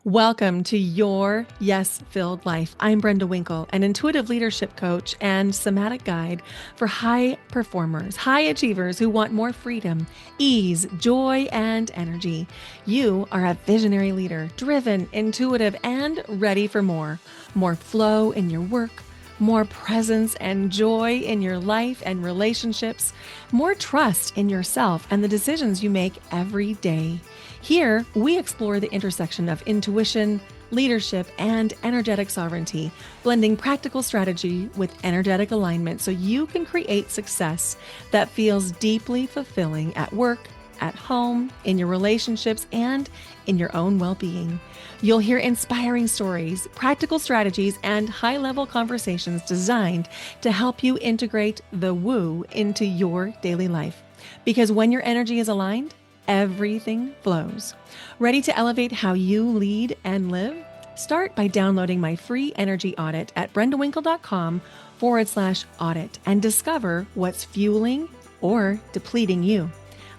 Welcome to Your Yes-Filled Life. I'm Brenda Winkle, an intuitive leadership coach and somatic guide for high performers, high achievers who want more freedom, ease, joy, and energy. You are a visionary leader, driven, intuitive, and ready for more. More flow in your work, more presence and joy in your life and relationships, more trust in yourself and the decisions you make every day. Here, we explore the intersection of intuition, leadership, and energetic sovereignty, blending practical strategy with energetic alignment so you can create success that feels deeply fulfilling at work, at home, in your relationships, and in your own well-being. You'll hear inspiring stories, practical strategies, and high-level conversations designed to help you integrate the woo into your daily life. Because when your energy is aligned, everything flows. Ready to elevate how you lead and live? Start by downloading my free energy audit at brendawinkle.com/audit and discover what's fueling or depleting you.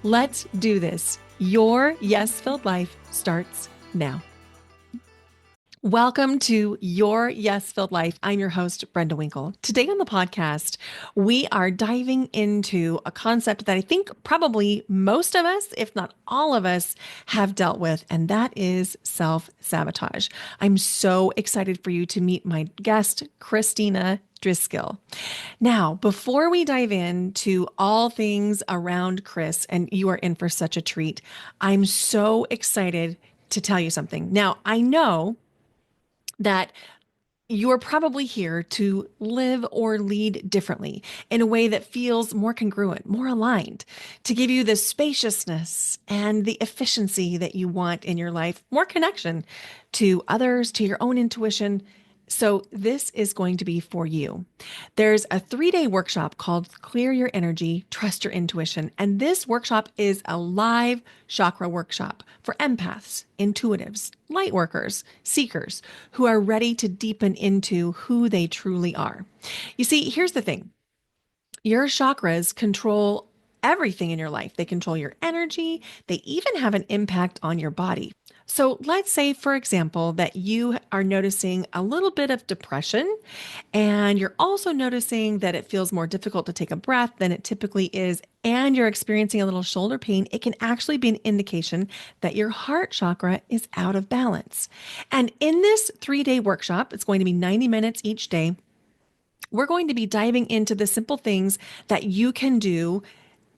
Let's do this. Your yes-filled life starts now. Welcome to Your Yes-Filled Life. I'm your host, Brenda Winkle. Today on the podcast, we are diving into a concept that I think probably most of us, if not all of us, have dealt with, and that is self-sabotage. I'm so excited for you to meet my guest, Kristina Driskill. Now, before we dive into all things around Kris, and you are in for such a treat, I'm so excited to tell you something. Now, I know that you're probably here to live or lead differently in a way that feels more congruent, more aligned, to give you the spaciousness and the efficiency that you want in your life, more connection to others, to your own intuition. So this is going to be for you. There's a 3-day workshop called Clear Your Energy, Trust Your Intuition. And this workshop is a live chakra workshop for empaths, intuitives, light workers, seekers who are ready to deepen into who they truly are. You see, here's the thing. Your chakras control everything in your life. They control your energy. They even have an impact on your body. So let's say, for example, that you are noticing a little bit of depression, and you're also noticing that it feels more difficult to take a breath than it typically is, and you're experiencing a little shoulder pain. It can actually be an indication that your heart chakra is out of balance. And in this 3-day workshop, it's going to be 90 minutes each day. We're going to be diving into the simple things that you can do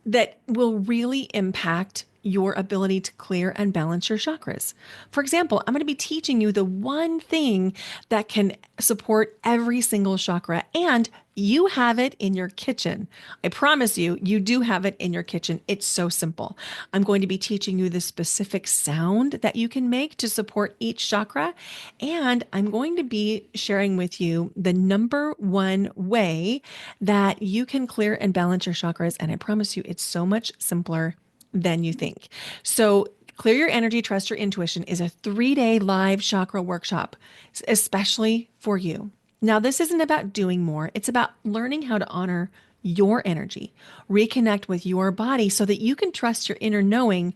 that will really impact your ability to clear and balance your chakras. For example, I'm going to be teaching you the one thing that can support every single chakra, and you have it in your kitchen. I promise you, you do have it in your kitchen. It's so simple. I'm going to be teaching you the specific sound that you can make to support each chakra, and I'm going to be sharing with you the number one way that you can clear and balance your chakras, and I promise you, it's so much simpler than you think. So Clear Your Energy, Trust Your Intuition is a 3-day live chakra workshop, especially for you. Now, this isn't about doing more. It's about learning how to honor your energy, reconnect with your body so that you can trust your inner knowing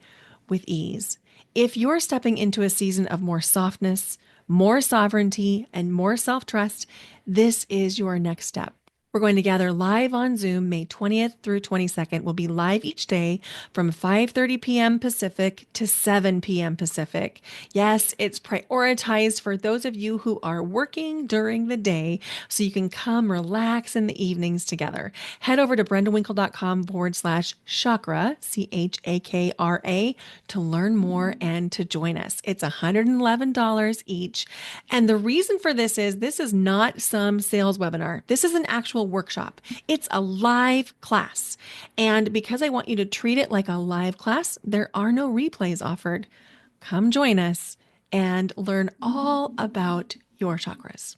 with ease. If you're stepping into a season of more softness, more sovereignty, and more self-trust, this is your next step. We're going to gather live on Zoom May 20th through 22nd. We'll be live each day from 5:30 p.m. Pacific to 7 p.m. Pacific. Yes, it's prioritized for those of you who are working during the day, so you can come relax in the evenings together. Head over to brendawinkle.com/chakra, CHAKRA, to learn more and to join us. It's $111 each. And the reason for this is not some sales webinar. This is an actual workshop. It's a live class. And because I want you to treat it like a live class, there are no replays offered. Come join us and learn all about your chakras.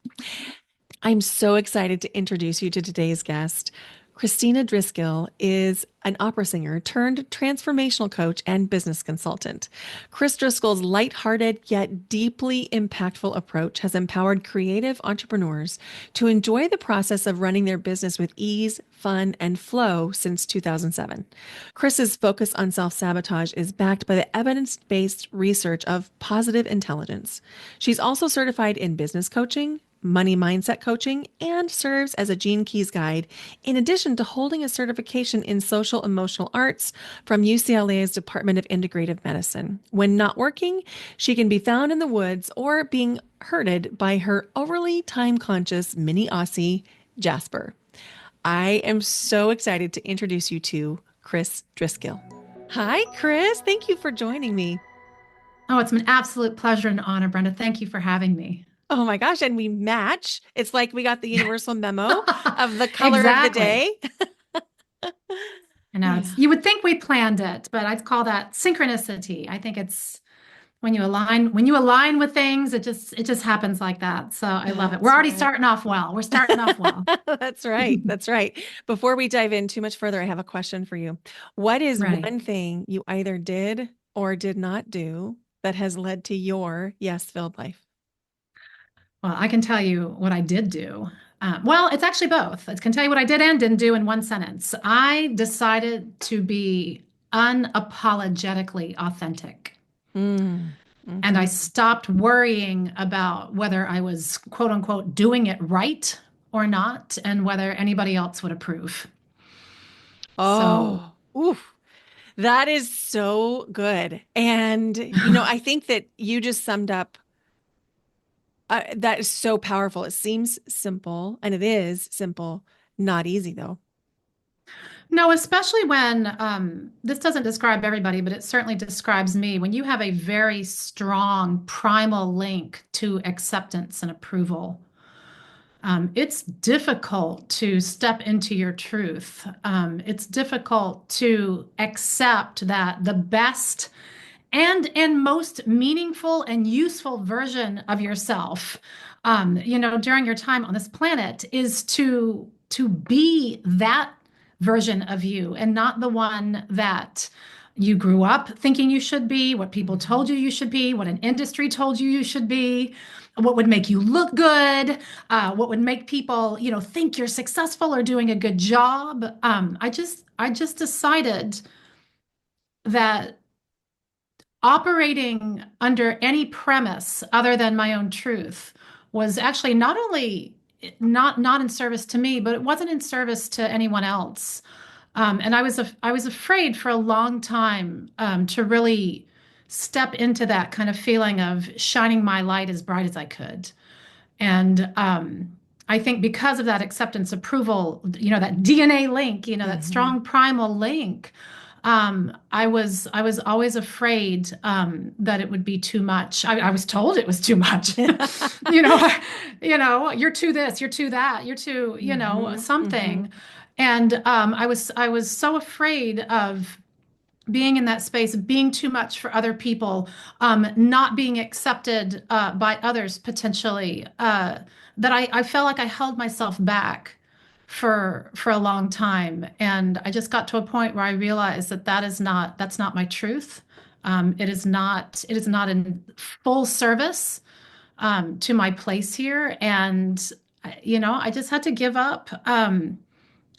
I'm so excited to introduce you to today's guest. Kristina Driskill is an opera singer turned transformational coach and business consultant. Kris Driskill's lighthearted yet deeply impactful approach has empowered creative entrepreneurs to enjoy the process of running their business with ease, fun, and flow since 2007. Kris's focus on self-sabotage is backed by the evidence-based research of positive intelligence. She's also certified in business coaching, money mindset coaching, and serves as a Gene Keys guide, in addition to holding a certification in social emotional arts from UCLA's Department of Integrative Medicine. When not working, she can be found in the woods or being herded by her overly time conscious mini Aussie, Jasper. I am so excited to introduce you to Kris Driskill. Hi, Kris. Thank you for joining me. Oh, it's an absolute pleasure and honor, Brenda. Thank you for having me. Oh my gosh, and we match. It's like we got the universal memo of the color of the Exactly. day. I know it's Yeah. you would think we planned it, but I'd call that synchronicity. I think it's when you align with things, it just happens like that. So I love it. We're That's already right. starting off well. We're starting off well. That's right. That's right. Before we dive in too much further, I have a question for you. What is Right. one thing you either did or did not do that has led to your yes-filled life? Well, I can tell you what I did do. Well, it's actually both. I can tell you what I did and didn't do in one sentence. I decided to be unapologetically authentic. Mm, And I hmm. stopped worrying about whether I was quote unquote doing it right or not, and whether anybody else would approve. So, Oh, oof. That is so good. And, I think that you just summed up that is so powerful. It seems simple, and it is simple, not easy though. no, especially when this doesn't describe everybody, but it certainly describes me. When you have a very strong primal link to acceptance and approval, it's difficult to step into your truth. It's difficult to accept that the best and most meaningful and useful version of yourself, during your time on this planet is to be that version of you and not the one that you grew up thinking you should be, what people told you you should be, what an industry told you you should be, what would make you look good, what would make people, think you're successful or doing a good job. I just decided that operating under any premise other than my own truth was actually not only not in service to me, but it wasn't in service to anyone else. And I was afraid for a long time to really step into that kind of feeling of shining my light as bright as I could. And I think because of that acceptance, approval, that DNA link, that Hmm. strong primal link, I was always afraid that it would be too much. I was told it was too much. you know, you're too this, you're too that, you're too, Hmm. Hmm. something. And I was so afraid of being in that space, being too much for other people, not being accepted by others potentially, that I felt like I held myself back for a long time. And I just got to a point where I realized that that's not my truth. It is not in full service to my place here. And I just had to give up.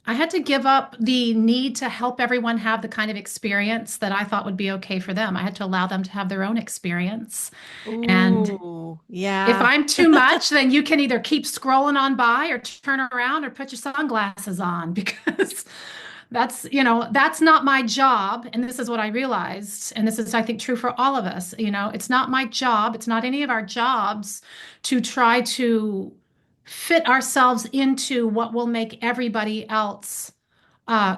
I had to give up the need to help everyone have the kind of experience that I thought would be okay for them. I had to allow them to have their own experience. And Ooh, if yeah. I'm too much, then you can either keep scrolling on by or turn around or put your sunglasses on because that's not my job. And this is what I realized. And this is, I think, true for all of us. It's not my job. It's not any of our jobs to try to fit ourselves into what will make everybody else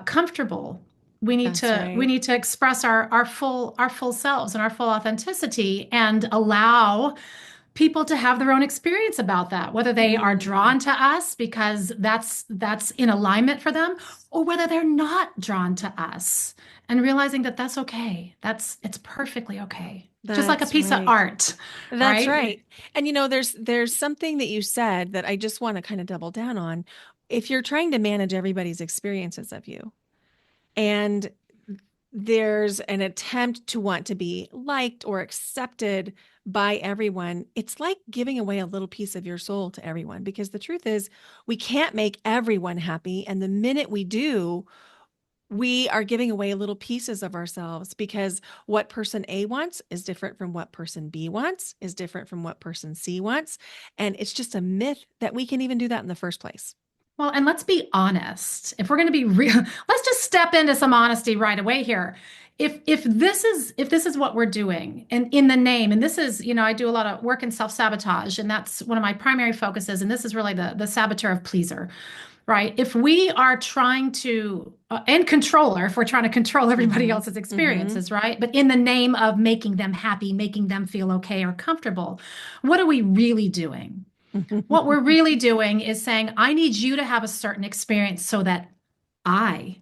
comfortable. We need That's to we right. need to express our full selves and our full authenticity and allow people to have their own experience about that, whether they are Mm, drawn to us because that's in alignment for them, or whether they're not drawn to us, and realizing that that's okay. It's perfectly okay. Just like a that's piece of right. art, That's right? right. And there's something that you said that I just want to kind of double down on. if you're trying to manage everybody's experiences of you, and there's an attempt to want to be liked or accepted by everyone, it's like giving away a little piece of your soul to everyone, because the truth is we can't make everyone happy. And the minute we do, we are giving away little pieces of ourselves, because what person A wants is different from what person B wants, is different from what person C wants. And it's just a myth that we can even do that in the first place. Well, and let's be honest. If we're going to be real, let's just step into some honesty right away here. If this is what we're doing, and in the name, and this is, I do a lot of work in self-sabotage, and that's one of my primary focuses, and this is really the saboteur of pleaser, right? If we are trying to and controller, if we're trying to control everybody Mm-hmm. else's Mm-hmm. experiences, right? But in the name of making them happy, making them feel okay or comfortable, what are we really doing? What we're really doing is saying, I need you to have a certain experience so that I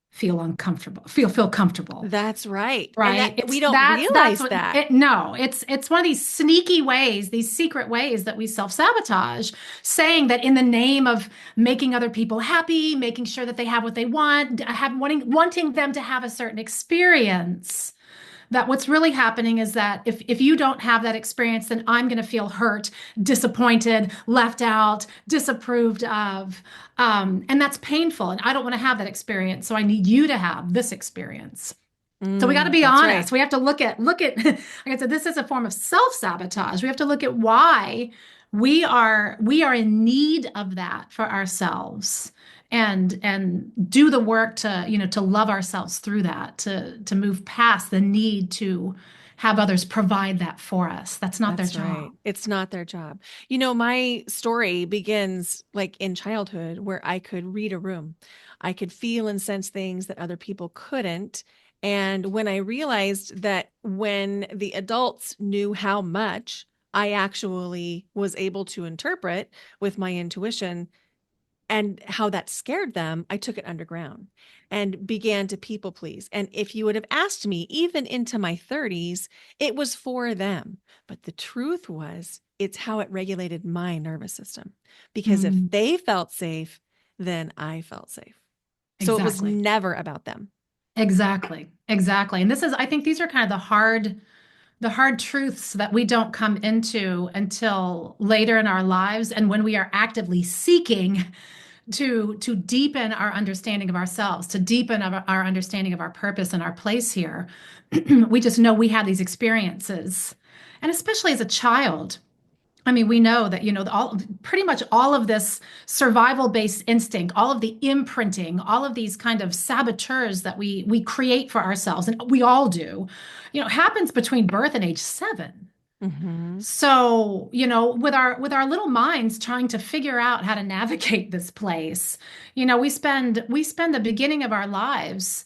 feel uncomfortable, feel comfortable, That's right. And that right? we It's don't that's realize what that. it no, it's one of these sneaky ways, these secret ways that we self-sabotage, saying that in the name of making other people happy, making sure that they have what they want, wanting them to have a certain experience, that what's really happening is that if you don't have that experience, then I'm going to feel hurt, disappointed, left out, disapproved of. And that's painful. And I don't want to have that experience. So I need you to have this experience. So we got to be That's right. honest. We have to look at, like I said, this is a form of self-sabotage. We have to look at why we are in need of that for ourselves, and do the work to, to love ourselves through that, to move past the need to have others provide that for us. That's not their That's job. right. It's not their job. My story begins like in childhood, where I could read a room. I could feel and sense things that other people couldn't. And when I realized that when the adults knew how much I actually was able to interpret with my intuition, and how that scared them, I took it underground and began to people please. And if you would have asked me, even into my 30s, it was for them. But the truth was, it's how it regulated my nervous system. Because if Mm, they felt safe, then I felt safe. So it was exactly. never about them. Exactly. Exactly. And I think these are kind of the hard truths that we don't come into until later in our lives, and when we are actively seeking to deepen our understanding of ourselves, to deepen our understanding of our purpose and our place here. We just know we have these experiences. And especially as a child, I mean, we know that, pretty much all of this survival-based instinct, all of the imprinting, all of these kind of saboteurs that we create for ourselves, and we all do, happens between birth and age 7. Mm-hmm. So, with our little minds trying to figure out how to navigate this place, we spend the beginning of our lives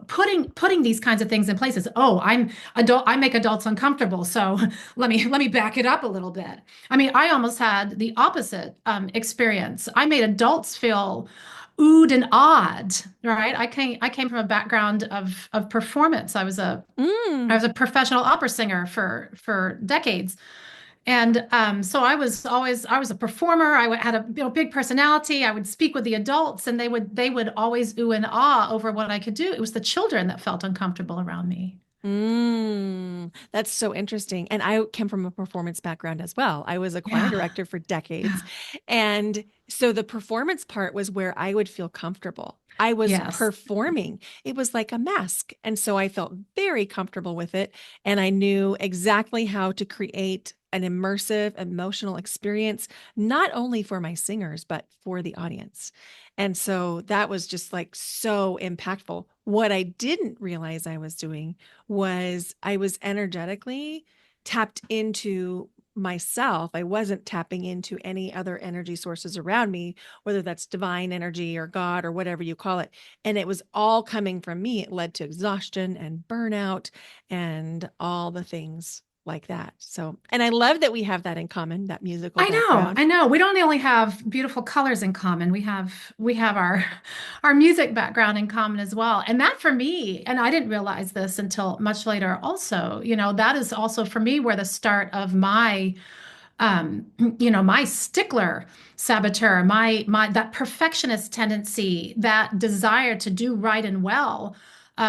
putting these kinds of things in places. Oh, I make adults uncomfortable. So let me back it up a little bit. I mean, I almost had the opposite experience. I made adults feel oohed and awed, right? I came from a background of performance. I Mm. was a professional opera singer for decades. And so I was a performer. Had a big personality. I would speak with the adults, and they would always ooh and ah over what I could do. It was the children that felt uncomfortable around me. That's so interesting. And I came from a performance background as well. I was a choir Yeah. director for decades. Yeah. And so the performance part was where I would feel comfortable. I was Yes. performing. It was like a mask. And so I felt very comfortable with it. And I knew exactly how to create an immersive emotional experience, not only for my singers, but for the audience. And so that was just like so impactful. What I didn't realize I was doing was I was energetically tapped into myself. I wasn't tapping into any other energy sources around me, whether that's divine energy or God or whatever you call it. And it was all coming from me. It led to exhaustion and burnout and all the things like that. So, and I love that we have that in common, that musical I know, background. I know. We don't only have beautiful colors in common. We have our music background in common as well. And that for me, and I didn't realize this until much later also, that is also for me where the start of my um, my stickler saboteur, my that perfectionist tendency, that desire to do right and well,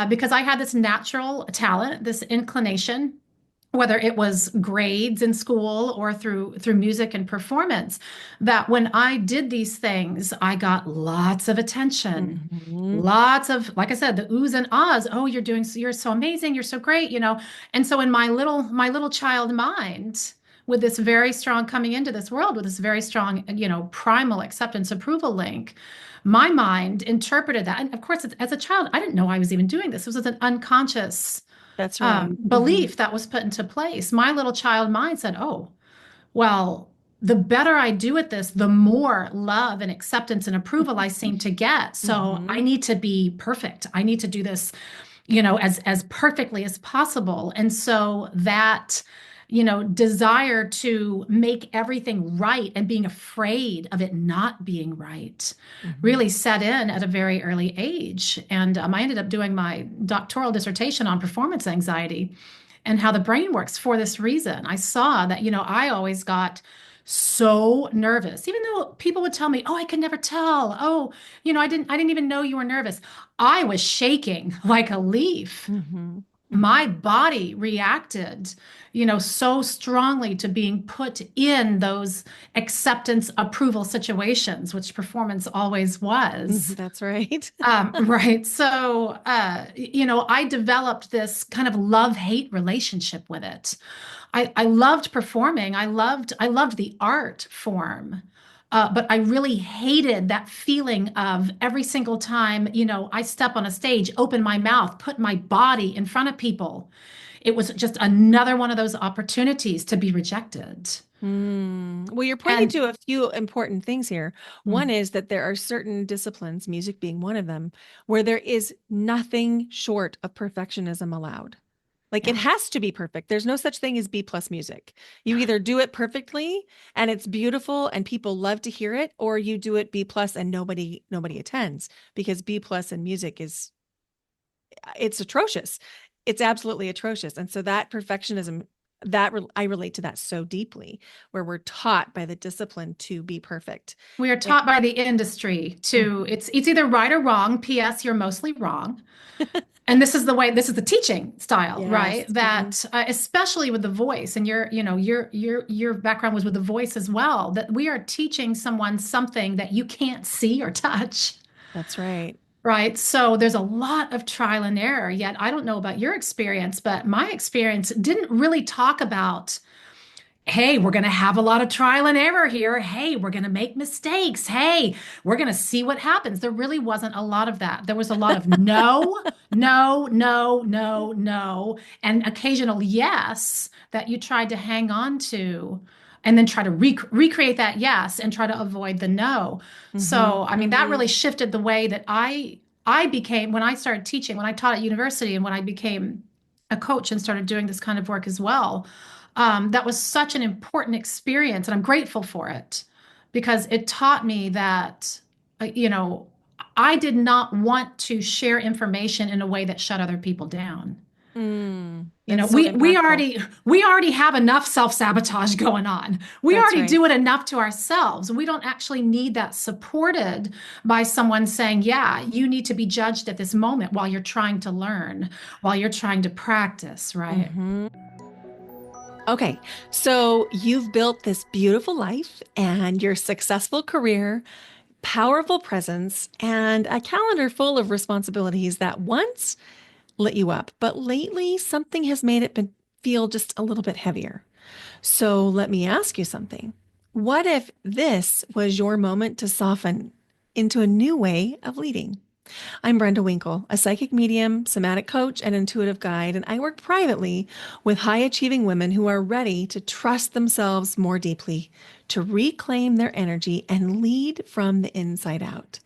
because I had this natural talent, this inclination, whether it was grades in school or through music and performance, that when I did these things, I got lots of attention. Hmm. Lots of, like I said, the oohs and ahs. Oh, you're so amazing, you're so great. And so in my little child mind, with this very strong coming into this world with this very strong, primal acceptance approval link, my mind interpreted that. And of course, as a child, I didn't know I was even doing this. This was an unconscious That's right. Hmm. belief that was put into place. My little child mind said, oh, well, the better I do at this, the more love and acceptance and approval I seem to get. So I Hmm. need to be perfect. I need to do this, as perfectly as possible. And so that, desire to make everything right and being afraid of it not being right Hmm. really set in at a very early age. And I ended up doing my doctoral dissertation on performance anxiety and how the brain works for this reason. I saw that, I always got so nervous, even though people would tell me, "Oh, I could never tell. Oh, I didn't even know you were nervous." I was shaking like a leaf. Hmm. My body reacted, so strongly to being put in those acceptance approval situations, which performance always Hmm. was. That's right. Right. So, I developed this kind of love-hate relationship with it. I loved performing. I loved the art form. But I really hated that feeling of every single time, I step on a stage, open my mouth, put my body in front of people. It was just another one of those opportunities to be rejected. Well, you're pointing And to a few important things here. One mm, is that there are certain disciplines, music being one of them, where there is nothing short of perfectionism allowed. Like it yeah, has to be perfect. There's no such thing as B plus music. You either do it perfectly and it's beautiful and people love to hear it, or you do it B plus and nobody attends because B plus in music is it's atrocious. It's absolutely atrocious. And so that perfectionism I relate to that so deeply, where we're taught by the discipline to be perfect. we are And, taught by the industry to mhm. it's either right or wrong. P.S. You're mostly wrong. And this is the teaching style, right? Yes. Mhm. That especially with the voice, and your background was with the voice as well, that we are teaching someone something that you can't see or touch, That's right. right? So there's a lot of trial and error. Yet I don't know about your experience, but my experience didn't really talk about, hey, we're going to have a lot of trial and error here. Hey, we're going to make mistakes. Hey, we're going to see what happens. There really wasn't a lot of that. There was a lot of no, no, no, no, no, and occasional yes that you tried to hang on to and then try to recreate that yes and try to avoid the no. Hmm. So, I mean, that Hmm. really shifted the way that I became when I started teaching, when I taught at university and when I became a coach and started doing this kind of work as well. That was such an important experience, and I'm grateful for it because it taught me that, you know, I did not want to share information in a way that shut other people down. That's so We impactful. already have enough self-sabotage going on. We That's already right. do it enough to ourselves. We don't actually need that supported by someone saying, "Yeah, you need to be judged at this moment while you're trying to learn, while you're trying to practice," right? Hmm. Okay, so you've built this beautiful life and your successful career, powerful presence, and a calendar full of responsibilities that once lit you up, but lately something has made it feel just a little bit heavier. So let me ask you something. What if this was your moment to soften into a new way of leading? I'm Brenda Winkle, a psychic medium, somatic coach, and intuitive guide, and I work privately with high achieving women who are ready to trust themselves more deeply, to reclaim their energy, and lead from the inside out.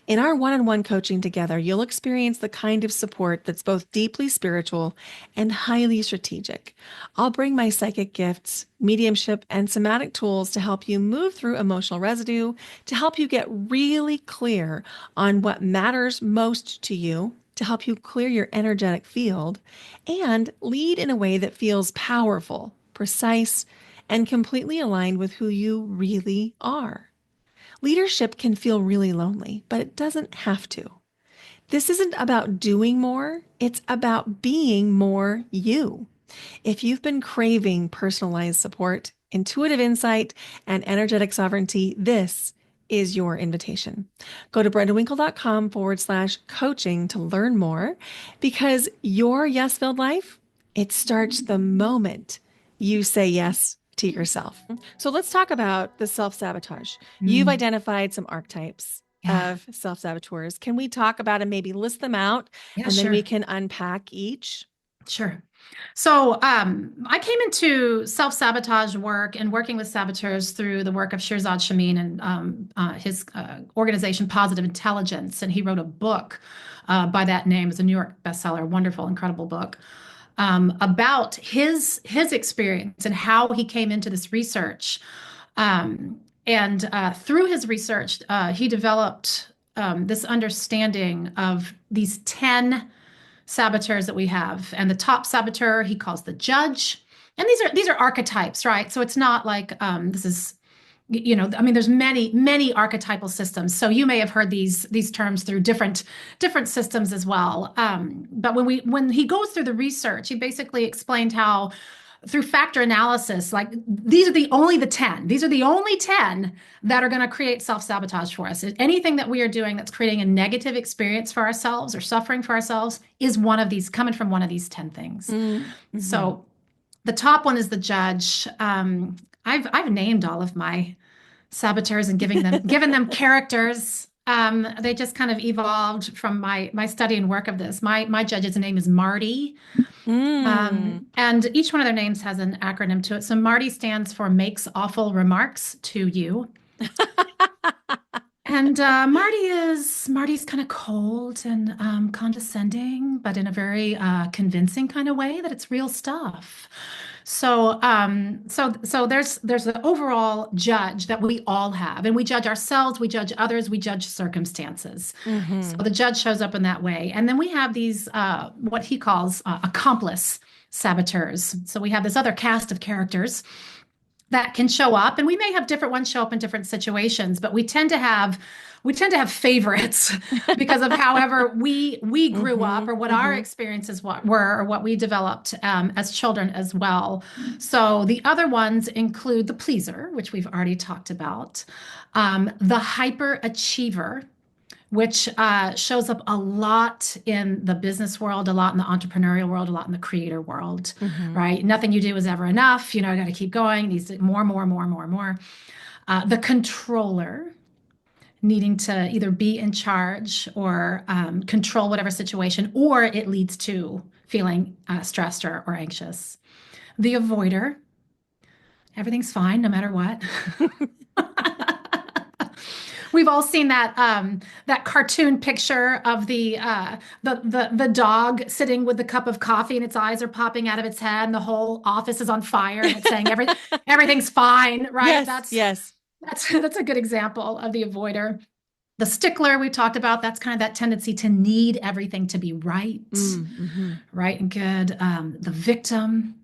In our one on one coaching together, you'll experience the kind of support that's both deeply spiritual and highly strategic. I'll bring my psychic gifts, mediumship, and somatic tools to help you move through emotional residue, to help you get really clear on what matters most to you, to help you clear your energetic field, and lead in a way that feels powerful, precise, and completely aligned with who you really are. Leadership can feel really lonely, but it doesn't have to. This isn't about doing more, it's about being more you. If you've been craving personalized support, intuitive insight, and energetic sovereignty, this is your invitation. Go to brendawinkle.com/coaching to learn more because your yes filled life, it starts the moment you say yes to yourself. So let's talk about the self sabotage. You've Mm, identified some archetypes yeah. of self saboteurs. Can we talk about and maybe list them out Yeah, and then we sure. can unpack each? Sure. So I came into self-sabotage work and working with saboteurs through the work of Shirzad Shamin and his organization, Positive Intelligence. And he wrote a book by that name. It's a New York bestseller, wonderful, incredible book about his experience and how he came into this research. And through his research, he developed this understanding of these 10 saboteurs that we have. And the top saboteur he calls the judge. And these are archetypes, right? So it's not like this is, I mean, there's many archetypal systems. So you may have heard these terms through different systems as well. But when he goes through the research, he basically explained how through factor analysis, like these are the 10. These are the only 10 that are going to create self-sabotage for us. Anything that we are doing that's creating a negative experience for ourselves or suffering for ourselves is one of these coming from one of these 10 things. Mm-hmm. So the top one is the judge. I've named all of my saboteurs and given them characters. They just kind of evolved from my study and work of this. My judge's name is Marty. Mm. And each one of their names has an acronym to it. So Marty stands for makes awful remarks to you. And Marty's kind of cold and condescending, but in a very convincing kind of way that it's real stuff. So there's the overall judge that we all have, and we judge ourselves, we judge others, we judge circumstances. So Mm-hmm. the judge shows up in that way, and then we have these what he calls accomplice saboteurs. So we have this other cast of characters that can show up, and we may have different ones show up in different situations, but we tend to have favorites because of however we grew up Mm-hmm. or what our Mm-hmm. experiences were or what we developed as children as well. So the other ones include the pleaser, which we've already talked about, the hyper achiever, which shows up a lot in the business world, a lot in the entrepreneurial world, a lot in the creator world, Mm-hmm. right? Nothing you do is ever enough. I got to keep going. It needs to more, more, more, more, more. The controller, needing to either be in charge or control whatever situation, or it leads to feeling stressed or anxious. The avoider, everything's fine no matter what. We've all seen that cartoon picture of the dog sitting with the cup of coffee and its eyes are popping out of its head and the whole office is on fire and it's saying everything's fine, right? Yes, That's yes. that's a good example of the avoider. The stickler we talked about, that's kind of that tendency to need everything to be right, Mm-hmm. right and good. The victim,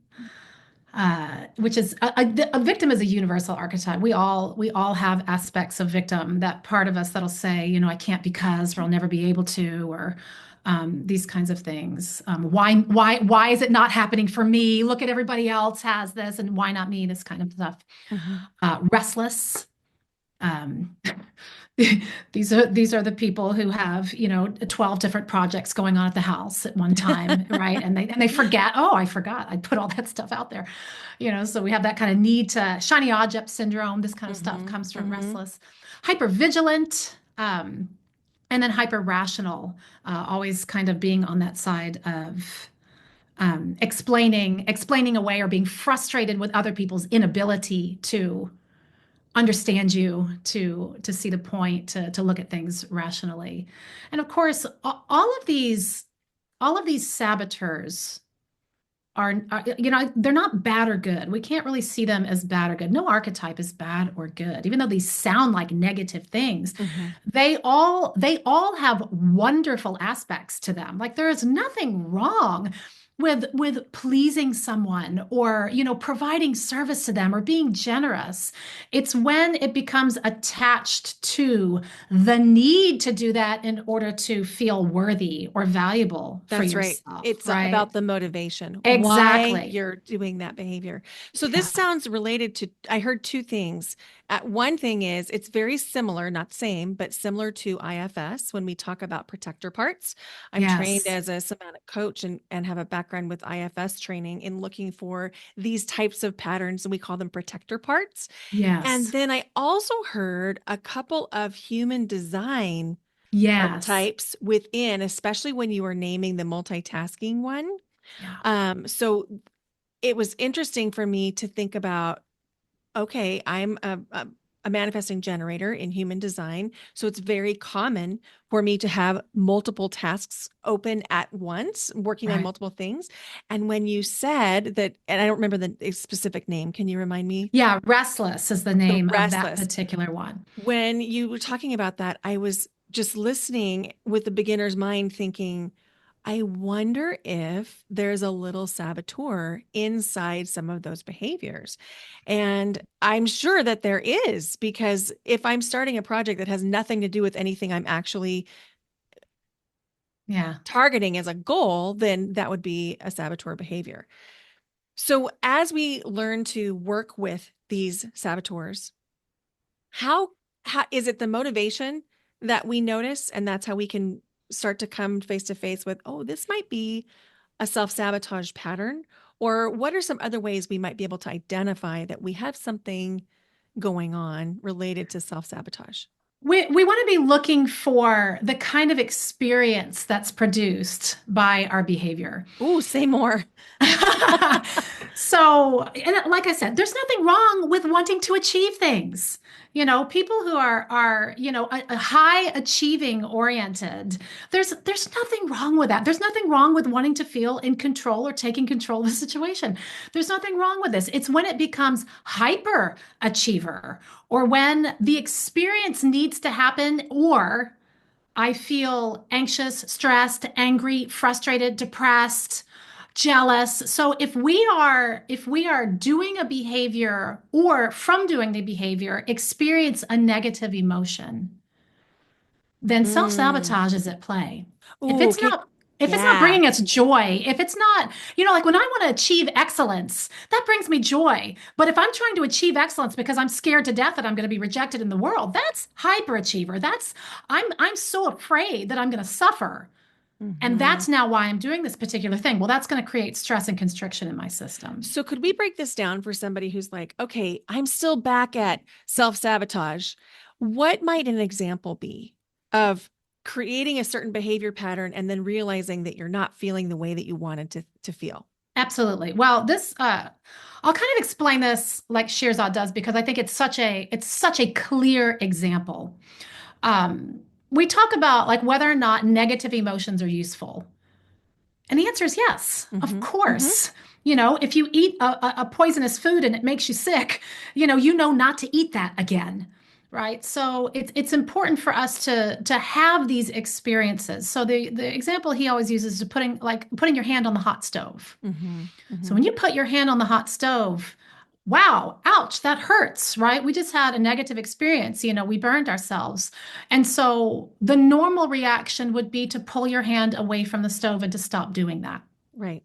which is a victim is a universal archetype. We all have aspects of victim, that part of us that'll say, I can't because, or I'll never be able to, or these kinds of things. Why is it not happening for me? Look at everybody else has this, and why not me? This kind of stuff. Mm-hmm. Restless. Um, these are the people who have 12 different projects going on at the house at one time, right? And they forget, oh, I forgot I put all that stuff out there. So we have that kind of need to shiny object syndrome. This kind of stuff Mm-hmm. comes from Mm-hmm. restless. Hyper vigilant, and then hyper rational, always kind of being on that side of explaining away or being frustrated with other people's inability to understand you, to see the point, to look at things rationally. And of course, all of these saboteurs are they're not bad or good. We can't really see them as bad or good. No archetype is bad or good, even though these sound like negative things. Mm-hmm. They all have wonderful aspects to them. Like there is nothing wrong with pleasing someone, or providing service to them, or being generous. It's when it becomes attached to the need to do that in order to feel worthy or valuable for That's right. yourself, It's right? about the motivation, why Exactly. you're doing that behavior. So this Yeah. sounds related to, I heard two things. One thing is it's very similar, not same, but similar to IFS when we talk about protector parts. I'm trained Yes. as a somatic coach and have a background with IFS training in looking for these types of patterns, and we call them protector parts. And Yes. then I also heard a couple of human design Yes. archetypes within, especially when you were naming the multitasking one. Yeah. So it was interesting for me to think about, okay, I'm a manifesting generator in human design. So it's very common for me to have multiple tasks open at once, working on Right. multiple things. And when you said that, and I don't remember the specific name, can you remind me? Yeah. Restless is the The name of that restless. particular one. When you were talking about that, I was just listening with the beginner's mind thinking, I wonder if there's a little saboteur inside some of those behaviors. And I'm sure that there is, because if I'm starting a project that has nothing to do with anything I'm actually Yeah. targeting as a goal, then that would be a saboteur behavior. So as we learn to work with these saboteurs, how how is it the motivation that we notice, and that's how we can start to come face to face with, oh, this might be a self-sabotage pattern? Or what are some other ways we might be able to identify that we have something going on related to self-sabotage? We want to be looking for the kind of experience that's produced by our behavior. Ooh, say more. So, and like I said, there's nothing wrong with wanting to achieve things. People who are a high achieving oriented, there's nothing wrong with that. There's nothing wrong with wanting to feel in control or taking control of the situation. There's nothing wrong with this. It's when it becomes hyper achiever, or when the experience needs to happen, or I feel anxious, stressed, angry, frustrated, depressed, jealous. So if we are doing a behavior, or from doing the behavior experience a negative emotion, then Mm. self-sabotage is at play. If Ooh, it's not if it's not yeah. bringing us joy, if it's not, like when I want to achieve excellence, that brings me joy. But if I'm trying to achieve excellence because I'm scared to death that I'm going to be rejected in the world, that's hyperachiever. That's I'm so afraid that I'm going to suffer. And Mhm. that's now why I'm doing this particular thing. Well, that's going to create stress and constriction in my system. So could we break this down for somebody who's like, okay, I'm still back at self-sabotage. What might an example be of creating a certain behavior pattern and then realizing that you're not feeling the way that you wanted to feel? Absolutely. Well, I'll kind of explain this like Shirzad does, because I think it's such a clear example. Um, we talk about like whether or not negative emotions are useful. And the answer is yes, of Mm-hmm. Mm-hmm. course. If you eat a poisonous food and it makes you sick, you know not to eat that again, right? So it's important for us to have these experiences. So the example he always uses is putting your hand on the hot stove. Mm-hmm. So Mm-hmm. when you put your hand on the hot stove, wow, ouch, that hurts, right? We just had a negative experience. We burned ourselves. And so the normal reaction would be to pull your hand away from the stove and to stop doing that. Right.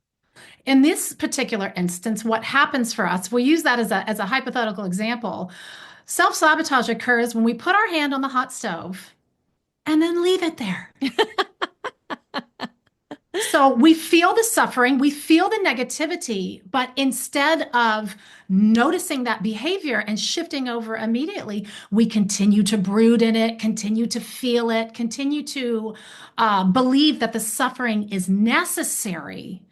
In this particular instance, what happens for us, we use that as a hypothetical example. Self sabotage occurs when we put our hand on the hot stove and then leave it there. So we feel the suffering, we feel the negativity, but instead of noticing that behavior and shifting over immediately, we continue to brood in it, continue to feel it, continue to believe that the suffering is necessary.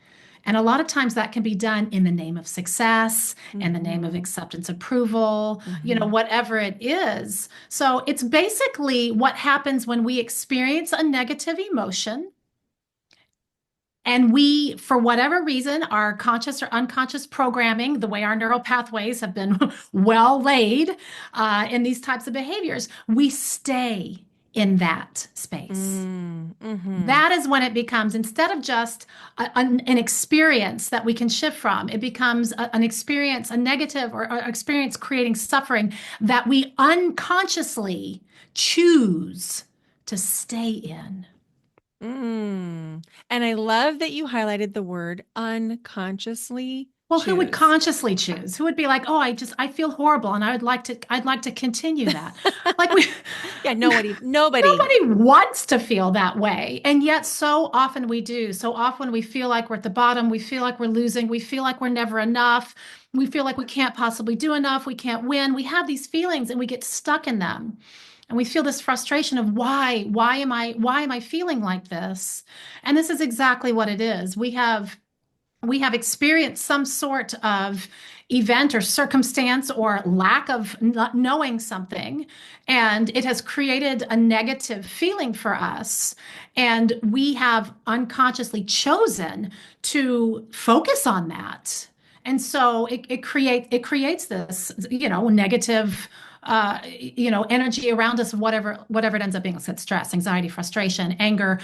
And a lot of times that can be done in the name of success, in the name of Mm-hmm. acceptance, approval, Mm-hmm. whatever it is. So it's basically what happens when we experience a negative emotion. And we, for whatever reason, our conscious or unconscious programming, the way our neural pathways have been well laid in these types of behaviors, we stay in that space. Mm-hmm. That is when it becomes, instead of just an experience that we can shift from, it becomes an experience, a negative or experience creating suffering that we unconsciously choose to stay in. And I love that you highlighted the word unconsciously Well, who would choose. consciously choose? Who would be like, "Oh, I feel horrible and I'd like to continue that." Like we Yeah, nobody. Nobody wants to feel that way. And yet, so often we do. So often we feel like we're at the bottom. We feel like we're losing. We feel like we're never enough. We feel like we can't possibly do enough. We can't win. We have these feelings and we get stuck in them. And we feel this frustration of why am I feeling like this? And this is exactly what it is. We have experienced some sort of event or circumstance or lack of not knowing something, and it has created a negative feeling for us. And we have unconsciously chosen to focus on that. And so it creates this, negative energy around us, whatever it ends up being. So it's stress, anxiety, frustration, anger,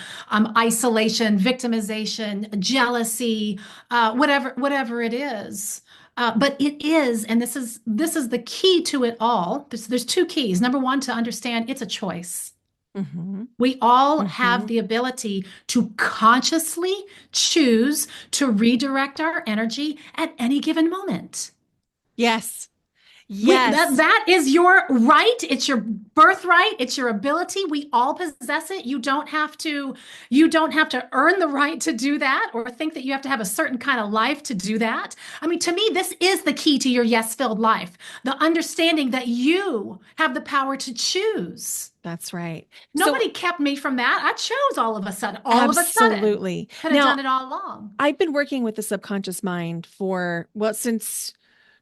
isolation, victimization, jealousy, whatever it is. But it is, and this is the key to it all. There's two keys. Number one, to understand it's a choice. Mm-hmm. We all have Mm-hmm. the ability to consciously choose to redirect our energy at any given moment. Yes. That Yes. that is your right. It's your birthright. It's your ability. We all possess it. You don't have to earn the right to do that or think that you have to have a certain kind of life to do that. I mean, to me, this is the key to your yes-filled life. The understanding that you have the power to choose. That's right. So Nobody kept me from that. I chose all of a sudden. All of a sudden. absolutely. Could have done Now, it all along. I've been working with the subconscious mind for, well, since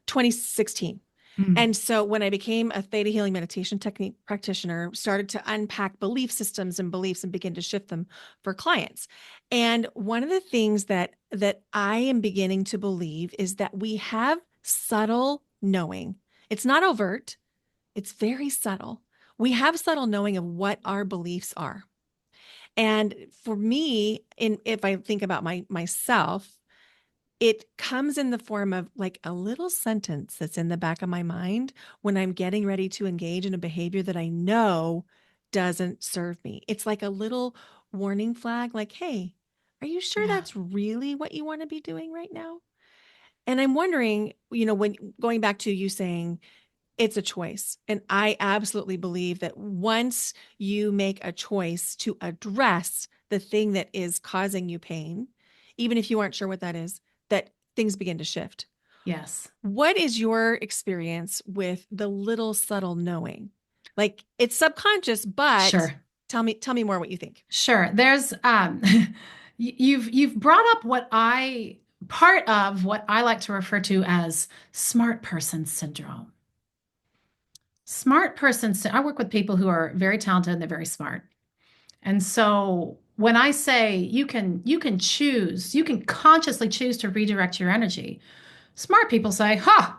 2016. Mm. And so when I became a theta healing meditation technique practitioner, started to unpack belief systems and beliefs and begin to shift them for clients. And one of the things that I am beginning to believe is that we have subtle knowing. It's not overt, it's very subtle. We have subtle knowing of what our beliefs are. And for me, if I think about myself, it comes in the form of like a little sentence that's in the back of my mind when I'm getting ready to engage in a behavior that I know doesn't serve me. It's like a little warning flag, like, hey, are you sure Yeah. that's really what you want to be doing right now? And I'm wondering, when going back to you saying it's a choice. And I absolutely believe that once you make a choice to address the thing that is causing you pain, even if you aren't sure what that is, that things begin to shift. Yes. What is your experience with the little subtle knowing? Like it's subconscious, but Sure. tell me more what you think. Sure. There's you've brought up part of what I like to refer to as smart person syndrome. I work with people who are very talented and they're very smart. And so when I say you can consciously choose to redirect your energy, smart people say, "Huh,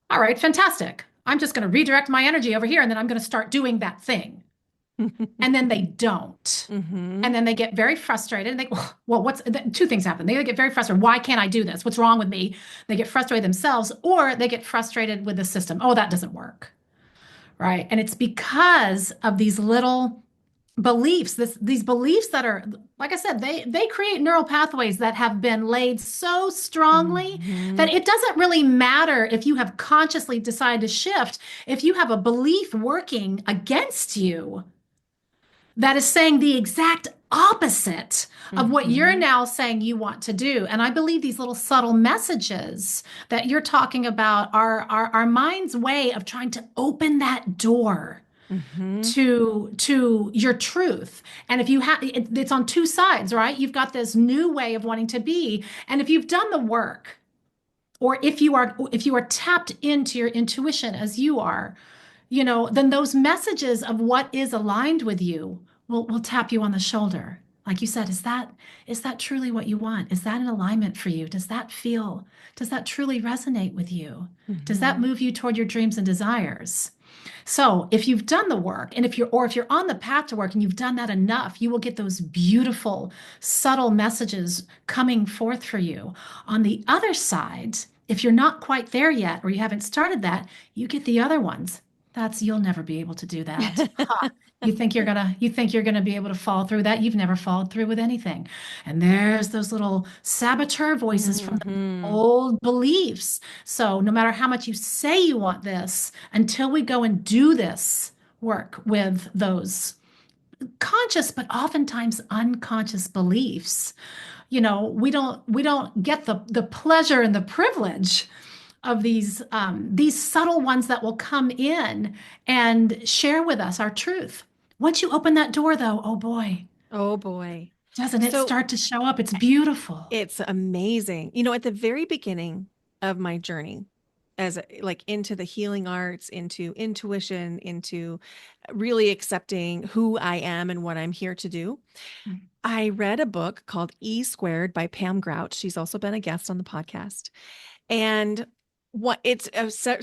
all right, fantastic. I'm just going to redirect my energy over here and then I'm going to start doing that thing." And then they don't. Mm-hmm. And then they get very frustrated and they, well, two things happen. They either get very frustrated. Why can't I do this? What's wrong with me? They get frustrated themselves, or they get frustrated with the system. Oh, that doesn't work. Right. And it's because of these little beliefs, these beliefs that are, like I said, they create neural pathways that have been laid so strongly Mm-hmm. that it doesn't really matter if you have consciously decided to shift. If you have a belief working against you, that is saying the exact opposite of what you're Mm-hmm. now saying you want to do. And I believe these little subtle messages that you're talking about are our mind's way of trying to open that door Mm-hmm. to your truth. And if you have it's on two sides, right? You've got this new way of wanting to be. And if you've done the work, or if you are tapped into your intuition as you are, then those messages of what is aligned with you will tap you on the shoulder. Like you said, is that truly what you want? Is that in alignment for you? Does that truly resonate with you? Does that Mm-hmm. move you toward your dreams and desires? So if you've done the work, and if you're on the path to work and you've done that enough, you will get those beautiful, subtle messages coming forth for you. On the other side, if you're not quite there yet, or you haven't started that, you get the other ones. You'll never be able to do that. Ha. You think you're gonna be able to fall through that? You've never followed through with anything. And there's those little saboteur voices from the Hmm. old beliefs. So no matter how much you say you want this, until we go and do this work with those conscious but oftentimes unconscious beliefs, we don't get the pleasure and the privilege of these subtle ones that will come in and share with us our truth. Once you open that door, though, oh boy, Oh boy. doesn't it So start to show up? It's beautiful. it's amazing. At the very beginning of my journey, like into the healing arts, into intuition, into really accepting who I am and what I'm here to do, I read a book called E Squared by Pam Grouch. She's also been a guest on the podcast. And what it's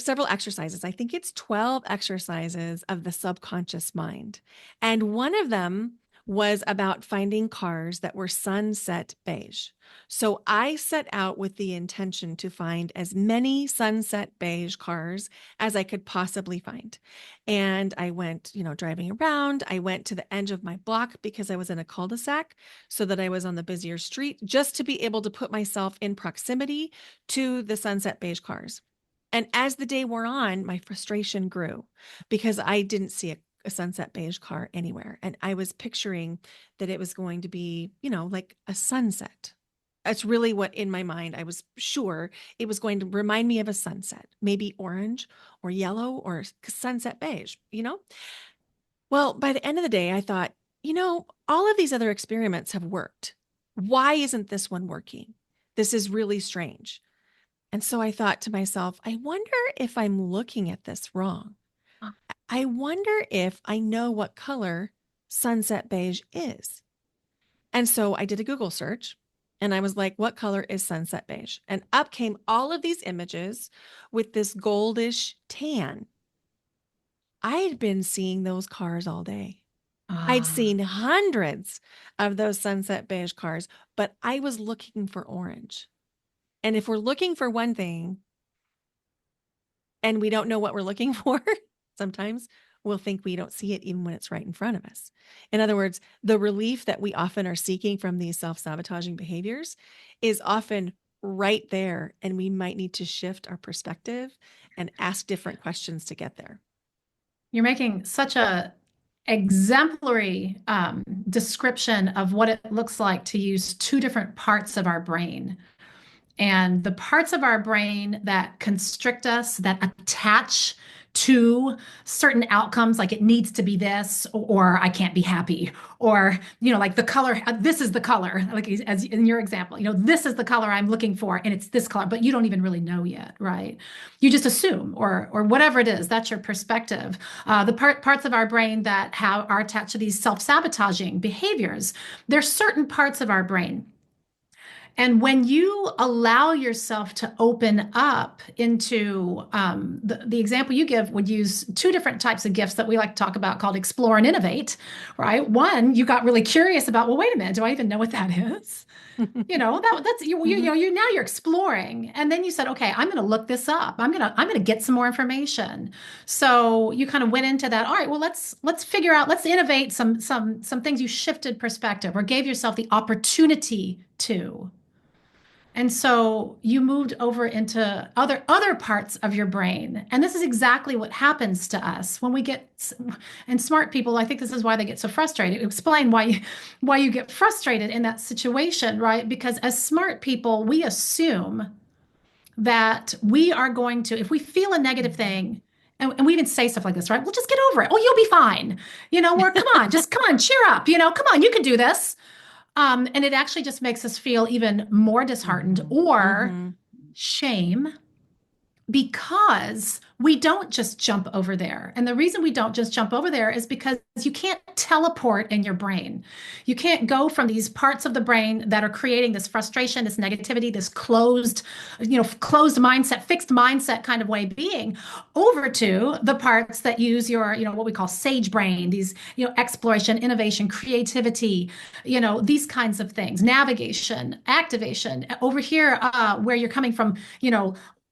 several exercises. I think it's 12 exercises of the subconscious mind. And one of them was about finding cars that were sunset beige. So I set out with the intention to find as many sunset beige cars as I could possibly find. And I went, driving around. I went to the edge of my block because I was in a cul-de-sac so that I was on the busier street just to be able to put myself in proximity to the sunset beige cars. And as the day wore on, my frustration grew because I didn't see a sunset beige car anywhere. And I was picturing that it was going to be, like a sunset. That's really what in my mind, I was sure it was going to remind me of a sunset, maybe orange or yellow or sunset beige. Well, by the end of the day, I thought, all of these other experiments have worked. Why isn't this one working? This is really strange. And so I thought to myself, I wonder if I'm looking at this wrong. I wonder if I know what color sunset beige is. And so I did a Google search and I was like, what color is sunset beige? And up came all of these images with this goldish tan. I had been seeing those cars all day. I'd Ah. seen hundreds of those sunset beige cars, but I was looking for orange. And if we're looking for one thing and we don't know what we're looking for, sometimes we'll think we don't see it even when it's right in front of us. In other words, the relief that we often are seeking from these self-sabotaging behaviors is often right there, and we might need to shift our perspective and ask different questions to get there. You're making such a exemplary description of what it looks like to use two different parts of our brain. And the parts of our brain that constrict us, that attach to certain outcomes, like it needs to be this, or I can't be happy, or, like the color, this is the color, like as in your example, this is the color I'm looking for, and it's this color, but you don't even really know yet, right? You just assume, or whatever it is, that's your perspective. The parts of our brain that are attached to these self-sabotaging behaviors, there's certain parts of our brain, and when you allow yourself to open up into the example you give would use two different types of gifts that we like to talk about called explore and innovate, right? One, you got really curious about, well, wait a minute, do I even know what that is? That's Mhm. you're exploring, and then you said, okay, I'm going to look this up. I'm going to get some more information. So you kind of went into that. All right, well, let's figure out, let's innovate some things. You shifted perspective or gave yourself the opportunity to. And so you moved over into other parts of your brain. And this is exactly what happens to us when we get, and smart people, I think this is why they get so frustrated. Explain why you get frustrated in that situation, right? Because as smart people, we assume that we are going to, if we feel a negative thing, and we even say stuff like this, right? Well, just get over it. Oh, you'll be fine. Or come on, cheer up. Come on, you can do this. And it actually just makes us feel even more disheartened Mhm. or Mhm. shame Because we don't just jump over there. And the reason we don't just jump over there is because you can't teleport in your brain. You can't go from these parts of the brain that are creating this frustration, this negativity, this closed mindset, fixed mindset kind of way being over to the parts that use your, what we call sage brain, these, exploration, innovation, creativity, these kinds of things, navigation, activation over here, where you're coming from,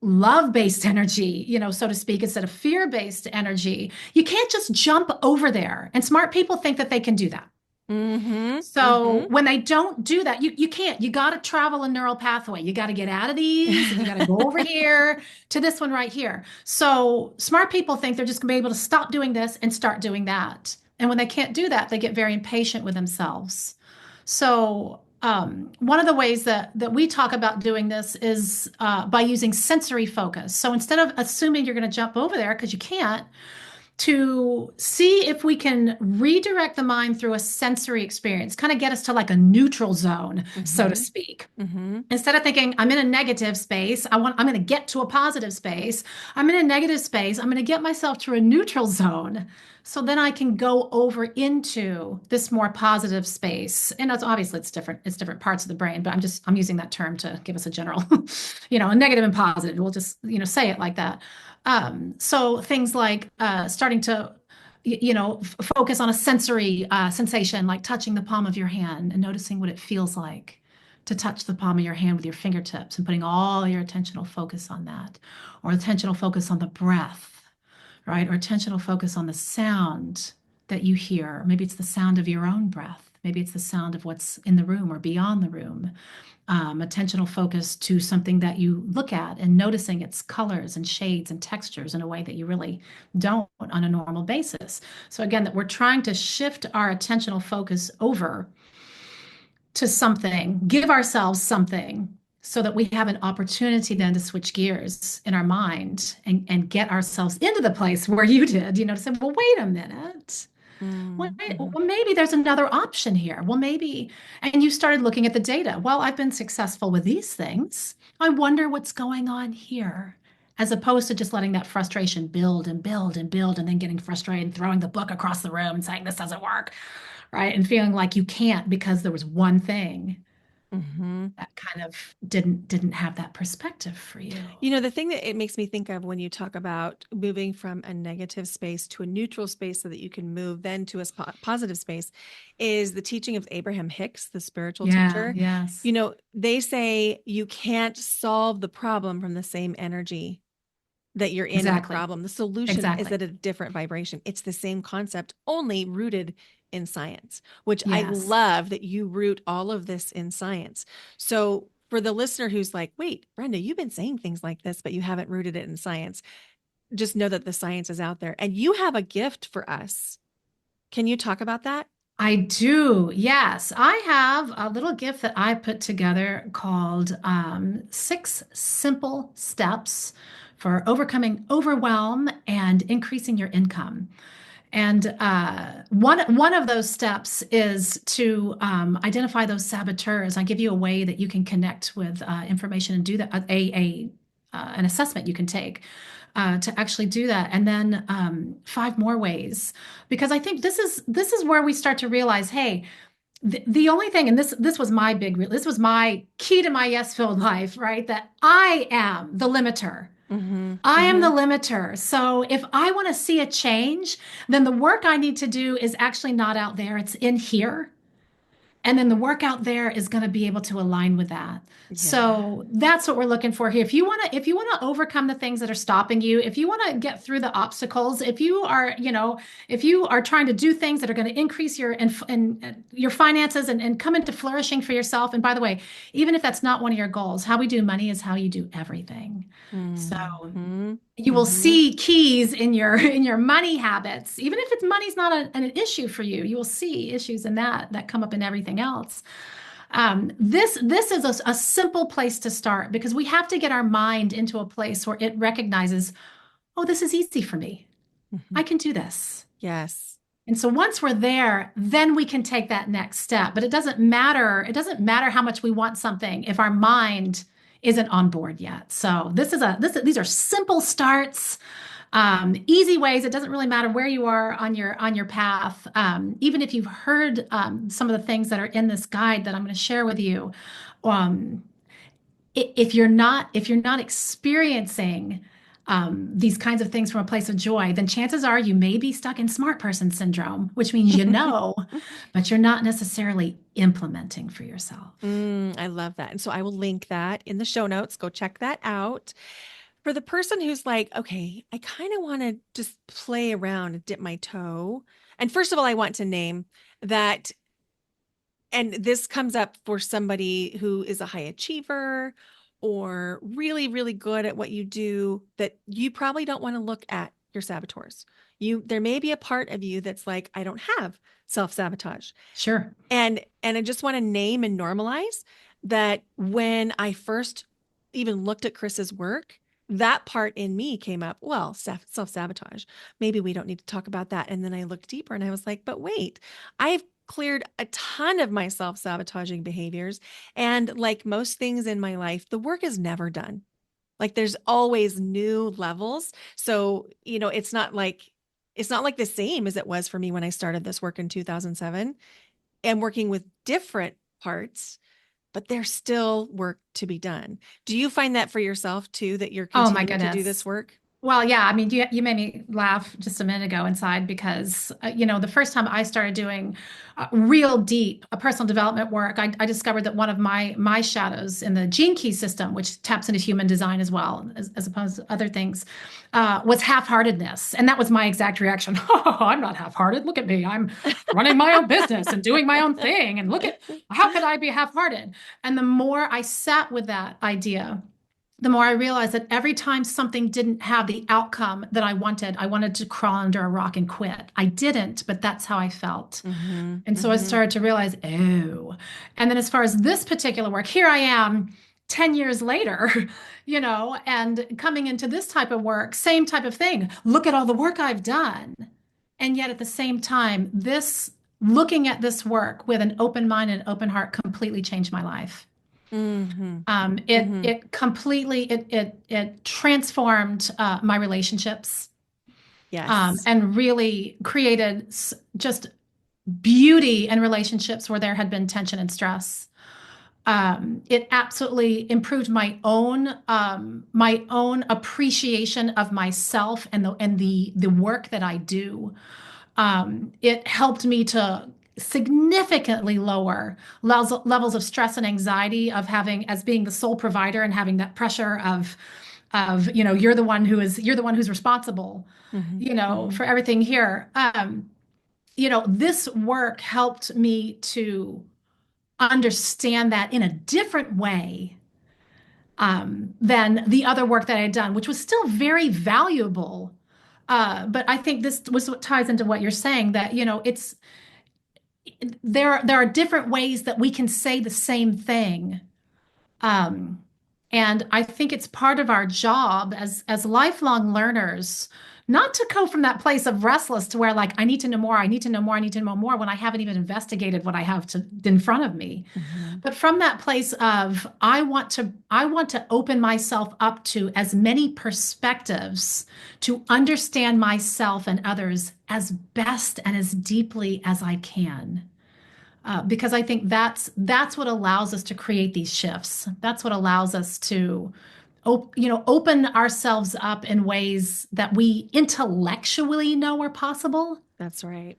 love-based energy, so to speak, instead of fear-based energy. You can't just jump over there. And smart people think that they can do that. Mm-hmm. So Mm-hmm. when they don't do that, you can't. You got to travel a neural pathway. You got to get out of these and you got to go over here to this one right here. So smart people think they're just going to be able to stop doing this and start doing that. And when they can't do that, they get very impatient with themselves. So one of the ways that we talk about doing this is by using sensory focus. So instead of assuming you're going to jump over there because you can't, to see if we can redirect the mind through a sensory experience, kind of get us to like a neutral zone, so to Mm-hmm. speak. Mm-hmm. Instead of thinking I'm in a negative space, I'm going to get to a positive space. I'm in a negative space. I'm going to get myself to a neutral zone. So then I can go over into this more positive space. And that's obviously it's different. It's different parts of the brain, but I'm using that term to give us a general, a negative and positive. We'll just, say it like that. So things like starting to focus on a sensory sensation, like touching the palm of your hand and noticing what it feels like to touch the palm of your hand with your fingertips and putting all your attentional focus on that, or attentional focus on the breath, right? Or attentional focus on the sound that you hear. Maybe it's the sound of your own breath. Maybe it's the sound of what's in the room or beyond the room. Attentional focus to something that you look at and noticing its colors and shades and textures in a way that you really don't on a normal basis. So again, that we're trying to shift our attentional focus over to something, give ourselves something so that we have an opportunity then to switch gears in our mind and get ourselves into the place where you did, to say, well, wait a minute. Mm-hmm. Well, maybe there's another option here. Well, maybe, and you started looking at the data. Well, I've been successful with these things. I wonder what's going on here, as opposed to just letting that frustration build and build and build, and then getting frustrated and throwing the book across the room and saying, this doesn't work, right? And feeling like you can't because there was one thing Mm-hmm. that kind of didn't have that perspective for you. The thing that it makes me think of when you talk about moving from a negative space to a neutral space so that you can move then to a positive space is the teaching of Abraham Hicks, the spiritual Yeah, teacher. yes, They say you can't solve the problem from the same energy that you're in the exactly. problem. The solution is Exactly. at a different vibration. It's the same concept, only rooted in science, which I Yes. love that you root all of this in science. So for the listener who's like, wait, Brenda, you've been saying things like this, but you haven't rooted it in science, just know that the science is out there and you have a gift for us. Can you talk about that? I do. Yes. I have a little gift that I put together called 6 Simple Steps for Overcoming Overwhelm and Increasing Your Income. And one of those steps is to identify those saboteurs. I give you a way that you can connect with information and do that, an assessment you can take to actually do that, and then 5 more ways, because I think this is where we start to realize, hey, the only thing, and this was my this was my key to my yes filled life, right? That I am the limiter. Mm-hmm. I am the Mm-hmm. limiter. So if I want to see a change, then the work I need to do is actually not out there, it's in here. And then the work out there is going to be able to align with that. Yeah. So that's what we're looking for here. If you want to overcome the things that are stopping you, if you want to get through the obstacles, if you are trying to do things that are going to increase and your finances and come into flourishing for yourself. And by the way, even if that's not one of your goals, how we do money is how you do everything. So Mm-hmm. you will Mm-hmm. see keys in your money habits. Even if it's money's not an issue for you, you will see issues in that come up in everything else. This is a simple place to start, because we have to get our mind into a place where it recognizes, oh, this is easy for me. Mm-hmm. I can do this. Yes. And so once we're there, then we can take that next step. But it doesn't matter. It doesn't matter how much we want something if our mind isn't on board yet. So these are simple starts, easy ways. It doesn't really matter where you are on your path. Even if you've heard some of the things that are in this guide that I'm going to share with you, um, if you're not experiencing these kinds of things from a place of joy, then chances are you may be stuck in smart person syndrome, which means but you're not necessarily implementing for yourself. I love that. And so I will link that in the show notes. Go check that out. For the person who's like, okay, I kind of want to just play around and dip my toe. And first of all, I want to name that, and this comes up for somebody who is a high achiever or really, really good at what you do, that you probably don't want to look at your saboteurs. There may be a part of you that's like, I don't have self-sabotage. Sure. And I just want to name and normalize that when I first even looked at Kris's work, that part in me came up, well, self-sabotage. Maybe we don't need to talk about that. And then I looked deeper and I was like, but wait, I've cleared a ton of my self-sabotaging behaviors. And like most things in my life, the work is never done. Like there's always new levels. So, it's not like the same as it was for me when I started this work in 2007 and working with different parts, but there's still work to be done. Do you find that for yourself too, that you're Oh my continuing to do this goodness. work? Well, yeah, I mean, you made me laugh just a minute ago inside because, the first time I started doing real deep personal development work, I discovered that one of my shadows in the gene key system, which taps into human design as well, as opposed to other things, was half-heartedness. And that was my exact reaction. Oh, I'm not half-hearted. Look at me. I'm running my own business and doing my own thing. And how could I be half-hearted? And the more I sat with that idea, the more I realized that every time something didn't have the outcome that I wanted to crawl under a rock and quit. I didn't, but that's how I felt. Mm-hmm, And so I mm-hmm. started to realize, oh. And then as far as this particular work, here I am 10 years later, and coming into this type of work, same type of thing. Look at all the work I've done. And yet at the same time, looking at this work with an open mind and open heart completely changed my life. Mm-hmm. It Mm-hmm. it completely it transformed my relationships, Yes. and really created just beauty in relationships where there had been tension and stress. It absolutely improved my own appreciation of myself and the work that I do. It helped me to significantly lower levels of stress and anxiety of having as being the sole provider and having that pressure of you're the one who's responsible, Mm-hmm. Mm-hmm. for everything here. This work helped me to understand that in a different way, than the other work that I had done, which was still very valuable. But I think this was what ties into what you're saying, that it's there are different ways that we can say the same thing. Um, and I think it's part of our job as lifelong learners not to go from that place of restless to where, like, I need to know more, I need to know more, I need to know more, when I haven't even investigated what I have in front of me. Mm-hmm. But from that place of I want to open myself up to as many perspectives to understand myself and others as best and as deeply as I can. Because I think that's what allows us to create these shifts. That's what allows us to, open ourselves up in ways that we intellectually know are possible, That's right.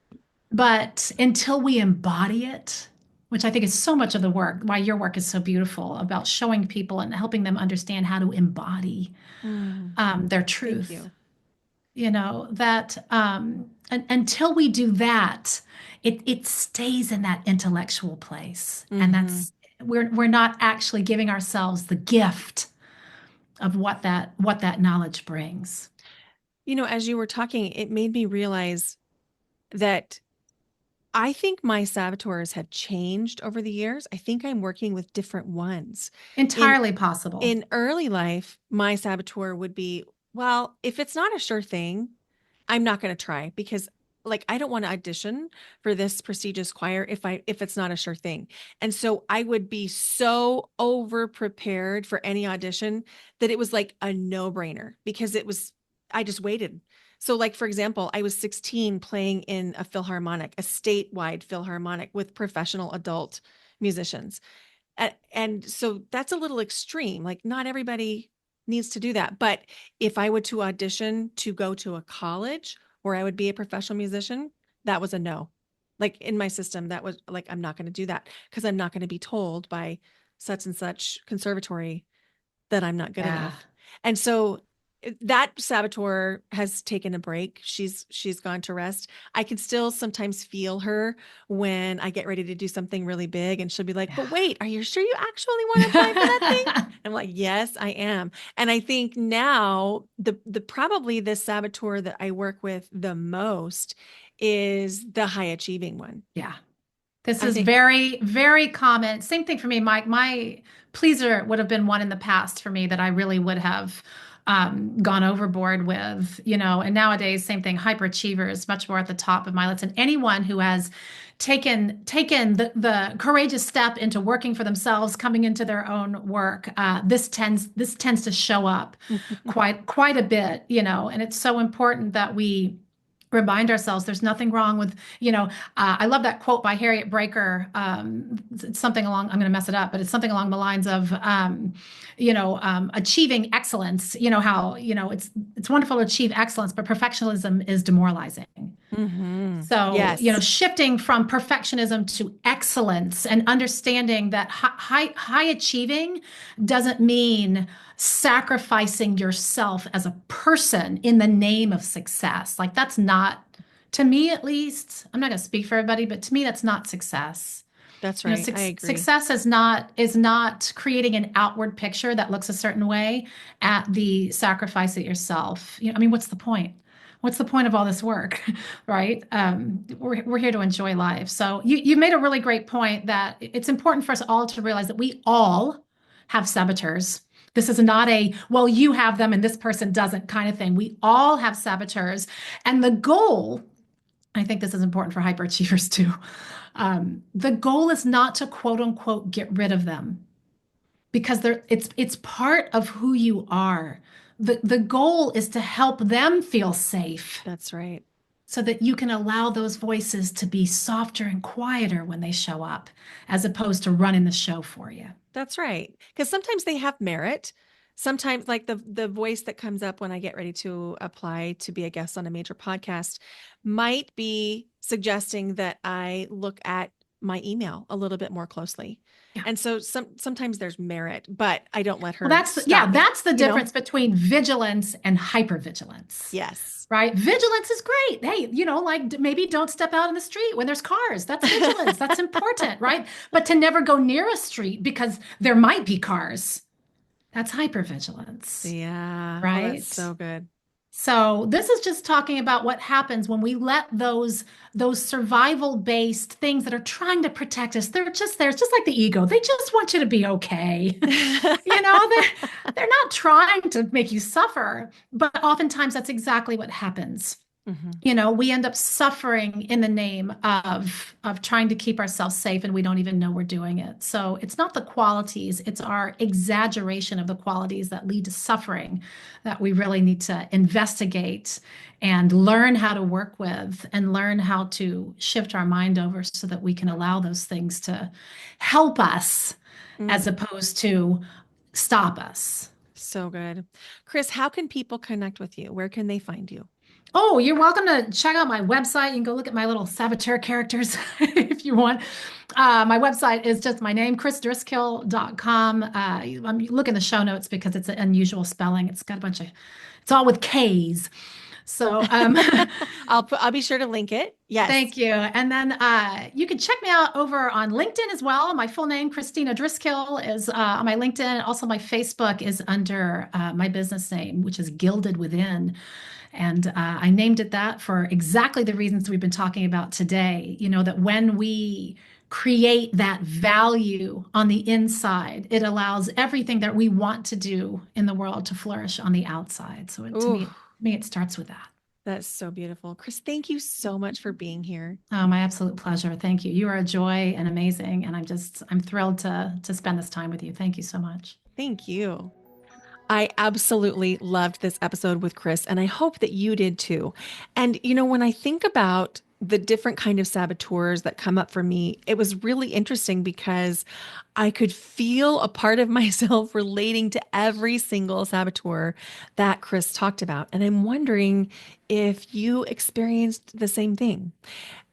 but until we embody it, which I think is so much of the work, why your work is so beautiful about showing people and helping them understand how to embody Mm. their Thank truth. you. That until we do that, it stays in that intellectual place, and Mm-hmm. that's we're not actually giving ourselves the gift of what that knowledge brings. As you were talking, it made me realize that I think my saboteurs have changed over the years. I think I'm working with different ones. In Entirely possible. in early life, my saboteur would be, well, if it's not a sure thing, I'm not going to try because like I don't want to audition for this prestigious choir if it's not a sure thing. And so I would be so over prepared for any audition that it was like a no-brainer because I just waited. So like for example, I was 16 playing in a philharmonic, a statewide philharmonic with professional adult musicians. And so that's a little extreme. Like not everybody needs to do that. But if I were to audition to go to a college where I would be a professional musician, that was a no. Like in my system, that was like, I'm not going to do that because I'm not going to be told by such and such conservatory that I'm not good Yeah. enough. And so that saboteur has taken a break. She's gone to rest. I can still sometimes feel her when I get ready to do something really big and she'll be like, "But wait, are you sure you actually want to apply for that thing?" Yeah. I'm like, "Yes, I am." And I think now the probably the saboteur that I work with the most is the high achieving one. Yeah. This I is think very, very common. Same thing for me. My pleaser would have been one in the past for me that I really would have gone overboard with, and nowadays, same thing. Hyperachiever is much more at the top of my list. And anyone who has taken the courageous step into working for themselves, coming into their own work, this tends to show up quite a bit, and it's so important that we remind ourselves there's nothing wrong with, I love that quote by Harriet Breaker. It's something along, I'm going to mess it up, but it's something along the lines of, achieving excellence. How, it's wonderful to achieve excellence, but perfectionism is demoralizing. So, Yes, shifting from perfectionism to excellence and understanding that high achieving doesn't mean sacrificing yourself as a person in the name of success. Like that's not, to me at least, I'm not going to speak for everybody, but to me that's not success. that's right. I agree. Success is not creating an outward picture that looks a certain way at the sacrifice of yourself. I mean, what's the point? What's the point of all this work, right? We're here to enjoy life. So you made a really great point that it's important for us all to realize that we all have saboteurs. This is not a, well, you have them and this person doesn't kind of thing. We all have saboteurs. And the goal, I think this is important for hyperachievers too. The goal is not to quote unquote get rid of them because it's part of who you are. The goal is to help them feel safe That's right. so that you can allow those voices to be softer and quieter when they show up, as opposed to running the show for you. That's right. Because sometimes they have merit. Sometimes, like the voice that comes up when I get ready to apply to be a guest on a major podcast might be suggesting that I look at my email a little bit more closely. Yeah. And so sometimes there's merit, but I don't let Well, her stop me, that's the you know? difference between vigilance and hypervigilance. Yes. Right? Vigilance is great. Hey, like maybe don't step out in the street when there's cars. That's vigilance. That's important, right? But to never go near a street because there might be cars, that's hypervigilance, Yeah. Oh, that's right? so good. So this is just talking about what happens when we let those survival-based things that are trying to protect us, they're just there. It's just like the ego. They just want you to be okay. They're not trying to make you suffer, but oftentimes that's exactly what happens. Mhm. We end up suffering in the name of trying to keep ourselves safe, and we don't even know we're doing it. So it's not the qualities, it's our exaggeration of the qualities that lead to suffering that we really need to investigate and learn how to work with and learn how to shift our mind over so that we can allow those things to help us as Mm, opposed to stop us. so good. Kris, how can people connect with you? Where can they find you? Oh, you're welcome to check out my website. You can go look at my little saboteur characters if you want. My website is just my name, krisdriskill.com. Look in the show notes because it's an unusual spelling. It's got a bunch of, it's all with K's. So I'll be sure to link it. Yes. thank you. And then you can check me out over on LinkedIn as well. My full name, Kristina Driskill, is on my LinkedIn. Also, my Facebook is under my business name, which is Gilded Within. And I named it that for exactly the reasons we've been talking about today. That when we create that value on the inside, it allows everything that we want to do in the world to flourish on the outside. So Ooh, to me, it starts with that. That's so beautiful. Kris, thank you so much for being here. Oh, my absolute pleasure. Thank you. You are a joy and amazing. And I'm thrilled to spend this time with you. Thank you so much. Thank you. I absolutely loved this episode with Kris, and I hope that you did too. And when I think about the different kind of saboteurs that come up for me, it was really interesting because I could feel a part of myself relating to every single saboteur that Kris talked about. And I'm wondering if you experienced the same thing.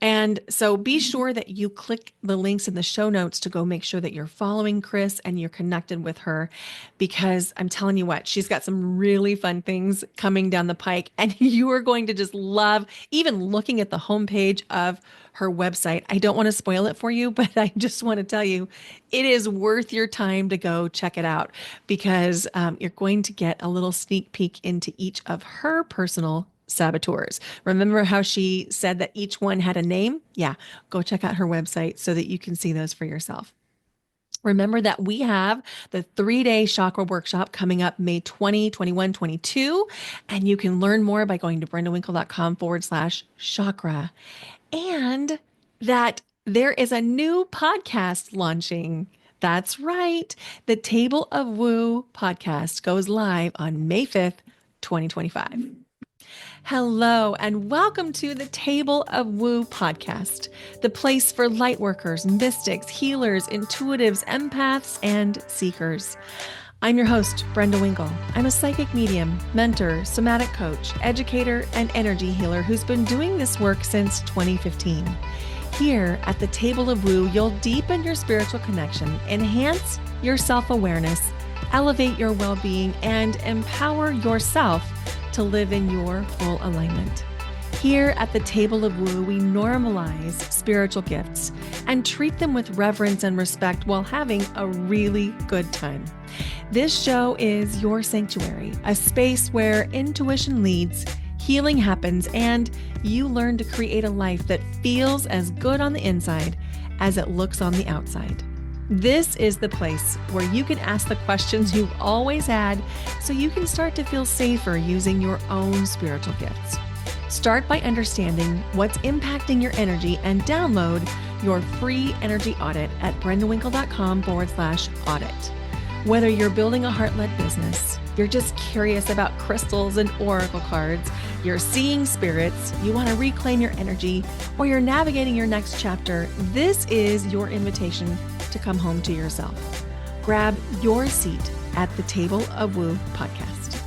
And so be sure that you click the links in the show notes to go make sure that you're following Kris and you're connected with her, because I'm telling you what, she's got some really fun things coming down the pike, and you are going to just love even looking at the homepage of her website. I don't want to spoil it for you, but I just want to tell you it is worth your time to go check it out, because you're going to get a little sneak peek into each of her personal saboteurs. Remember how she said that each one had a name? Yeah, go check out her website so that you can see those for yourself. Remember that we have the 3-day chakra workshop coming up May 20, 21, 22, and you can learn more by going to brendawinkle.com/chakra. And that there is a new podcast launching. That's right. The Table of Woo podcast goes live on May 5th, 2025. Hello, and welcome to the Table of Woo podcast, the place for lightworkers, mystics, healers, intuitives, empaths, and seekers. I'm your host, Brenda Winkle. I'm a psychic medium, mentor, somatic coach, educator, and energy healer who's been doing this work since 2015. Here at the Table of Woo, you'll deepen your spiritual connection, enhance your self-awareness, elevate your well-being, and empower yourself to live in your full alignment. Here at the Table of Woo, we normalize spiritual gifts and treat them with reverence and respect while having a really good time. This show is your sanctuary, a space where intuition leads, healing happens, and you learn to create a life that feels as good on the inside as it looks on the outside. This is the place where you can ask the questions you've always had so you can start to feel safer using your own spiritual gifts. Start by understanding what's impacting your energy and download your free energy audit at brendawinkle.com/audit. Whether you're building a heart-led business, you're just curious about crystals and oracle cards, you're seeing spirits, you want to reclaim your energy, or you're navigating your next chapter, this is your invitation to come home to yourself. Grab your seat at the Table of Woo podcast.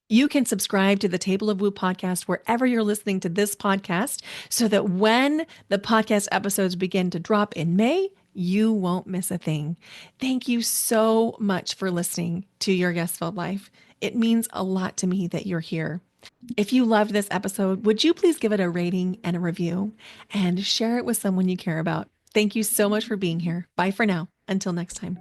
You can subscribe to the Table of Woo podcast wherever you're listening to this podcast so that when the podcast episodes begin to drop in May, you won't miss a thing. Thank you so much for listening to Your Guest-Filled Life. It means a lot to me that you're here. If you loved this episode, would you please give it a rating and a review and share it with someone you care about? Thank you so much for being here. Bye for now. Until next time.